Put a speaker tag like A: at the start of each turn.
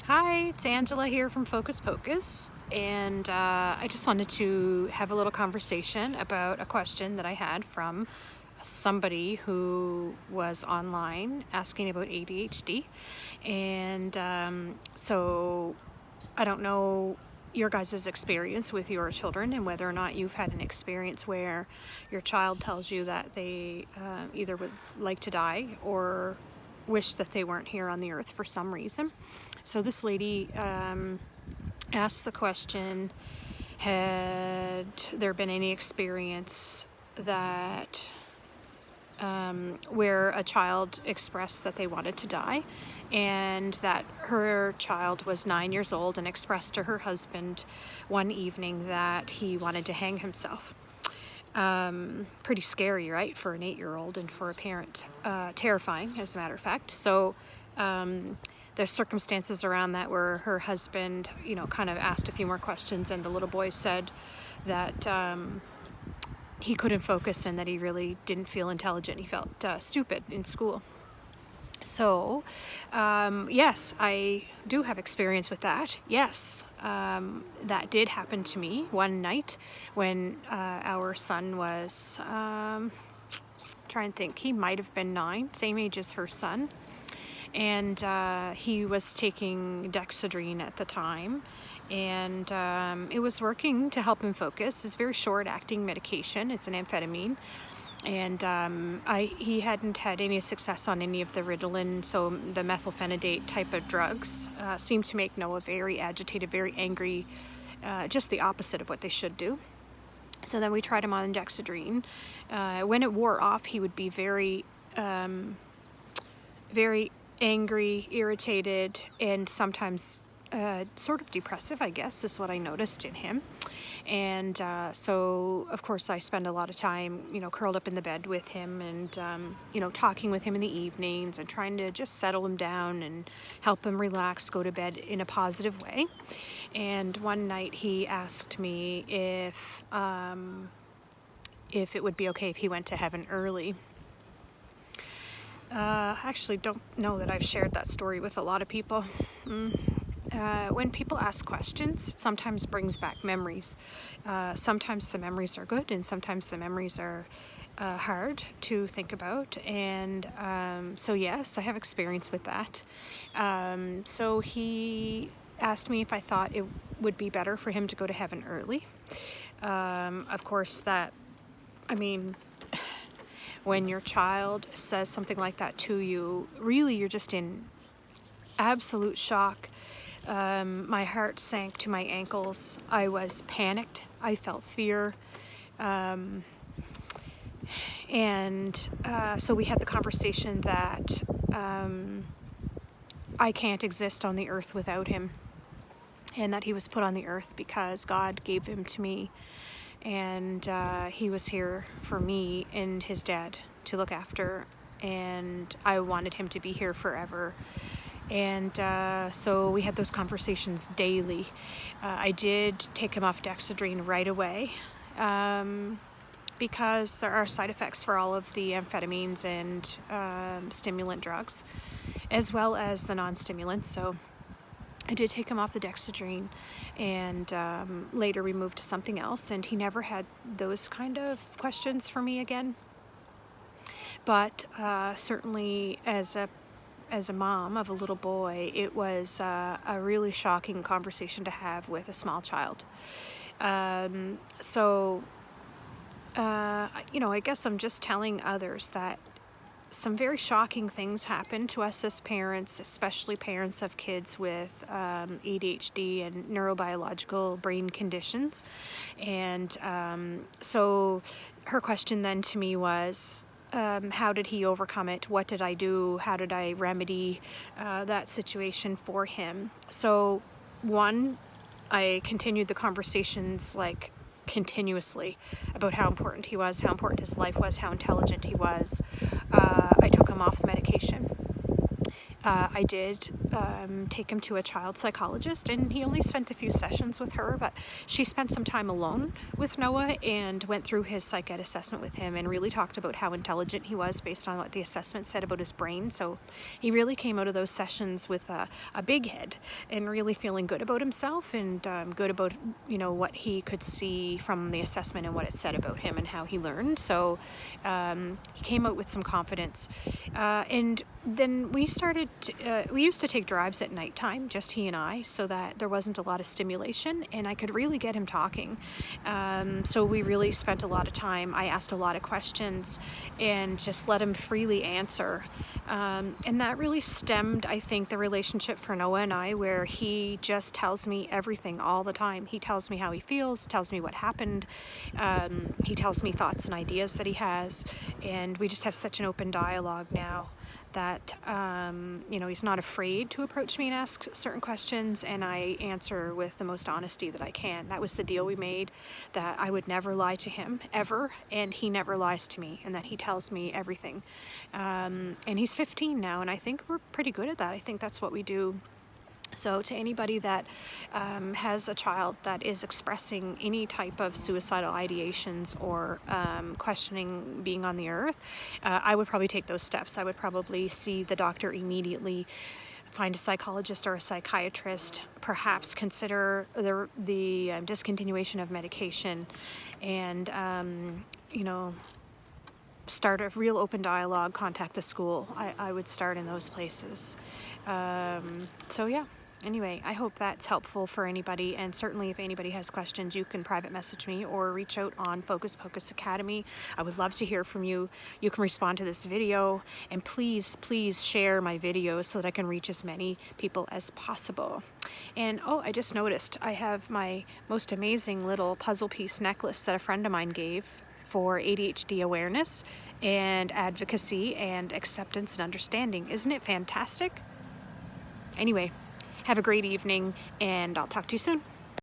A: Hi, it's Angela here from Focus Pocus, and I just wanted to have a little conversation about a question that I had from somebody who was online asking about ADHD. And so I don't know your guys' experience with your children and whether or not you've had an experience where your child tells you that they either would like to die or wish that they weren't here on the earth for some reason. So this lady asked the question, had there been any experience that where a child expressed that they wanted to die, and that her child was 9 years old and expressed to her husband one evening that he wanted to hang himself. Pretty scary, right, for an 8-year-old and for a parent. Terrifying, as a matter of fact. So there's circumstances around that where her husband, kind of asked a few more questions, and the little boy said that he couldn't focus and that he really didn't feel intelligent. He felt stupid in school. So, yes, I do have experience with that. Yes, that did happen to me one night when our son was, trying to think, he might have been 9, same age as her son. And he was taking Dexedrine at the time, and it was working to help him focus. It's very short-acting medication. It's an amphetamine. And he hadn't had any success on any of the Ritalin, so the methylphenidate type of drugs seemed to make Noah very agitated, very angry, just the opposite of what they should do. So then we tried him on Dexedrine. When it wore off, he would be very, very angry, irritated, and sometimes sort of depressive, I guess, is what I noticed in him. And so, of course, I spend a lot of time, curled up in the bed with him and, talking with him in the evenings and trying to just settle him down and help him relax, go to bed in a positive way. And one night he asked me if it would be okay if he went to heaven early. I actually don't know that I've shared that story with a lot of people. When people ask questions, it sometimes brings back memories. Sometimes the memories are good, and sometimes the memories are hard to think about. And so yes, I have experience with that. So he asked me if I thought it would be better for him to go to heaven early. Of course, when your child says something like that to you, really you're just in absolute shock. My heart sank to my ankles. I was panicked. I felt fear. So we had the conversation that I can't exist on the earth without him, and that he was put on the earth because God gave him to me, and he was here for me and his dad to look after, and I wanted him to be here forever. And so we had those conversations daily. I did take him off Dexedrine right away because there are side effects for all of the amphetamines and stimulant drugs, as well as the non-stimulants. So I did take him off the Dexedrine, and later we moved to something else, and he never had those kind of questions for me again. But certainly as a mom of a little boy, it was a really shocking conversation to have with a small child. I guess I'm just telling others that some very shocking things happen to us as parents, especially parents of kids with ADHD and neurobiological brain conditions. And so her question then to me was, how did he overcome it? What did I do? How did I remedy that situation for him? So, one, I continued the conversations continuously about how important he was, how important his life was, how intelligent he was. I took him off the medication. I did take him to a child psychologist, and he only spent a few sessions with her, but she spent some time alone with Noah and went through his psych ed assessment with him and really talked about how intelligent he was based on what the assessment said about his brain. So he really came out of those sessions with a big head and really feeling good about himself and good about, you know, what he could see from the assessment and what it said about him and how he learned. So he came out with some confidence. And then we used to take drives at nighttime, just he and I, so that there wasn't a lot of stimulation and I could really get him talking. So we really spent a lot of time. I asked a lot of questions and just let him freely answer. And that really stemmed, I think, the relationship for Noah and I, where he just tells me everything all the time. He tells me how he feels, tells me what happened. He tells me thoughts and ideas that he has. And we just have such an open dialogue now that, you know, he's not afraid to approach me and ask certain questions, and I answer with the most honesty that I can. That was the deal we made, that I would never lie to him, ever, and he never lies to me, and that he tells me everything. And he's 15 now, and I think we're pretty good at that. I think that's what we do. So to anybody that has a child that is expressing any type of suicidal ideations or questioning being on the earth, I would probably take those steps. I would probably see the doctor immediately, find a psychologist or a psychiatrist, perhaps consider the discontinuation of medication, and you know, start a real open dialogue, contact the school. I would start in those places. So yeah. Anyway, I hope that's helpful for anybody, and certainly if anybody has questions, you can private message me or reach out on Focus Pocus Academy. I would love to hear from you. You can respond to this video, and please share my videos so that I can reach as many people as possible. And oh, I just noticed I have my most amazing little puzzle piece necklace that a friend of mine gave for ADHD awareness and advocacy and acceptance and understanding. Isn't it fantastic? Anyway, have a great evening, and I'll talk to you soon.